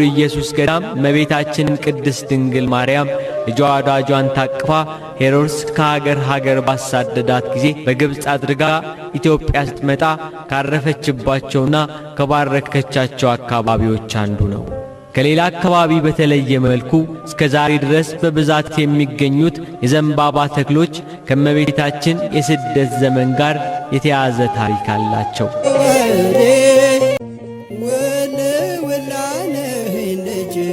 ኢየሱስ ገዳም እመቤታችን ቅድስት ድንግል ማርያም ልጇ ወዳጇን ታቅፋ ሄሮድስ ከሀገር ባሳደዳት ጊዜ በግብጽ አድርጋ ኢትዮጵያ ስትመጣ ካረፈችባቸውና ከባረከቻቸው አካባቢዎች አንዱ ነው። ከሌላ አካባቢ በተለየ መልኩ እስከ ዛሬ ድረስ በብዛት የሚገኙት የዘንባባ ተክሎች ከእመቤታችን የስደት ዘመን ጋር የተያያዘ ታሪክ አላቸው። ولا نهي نجي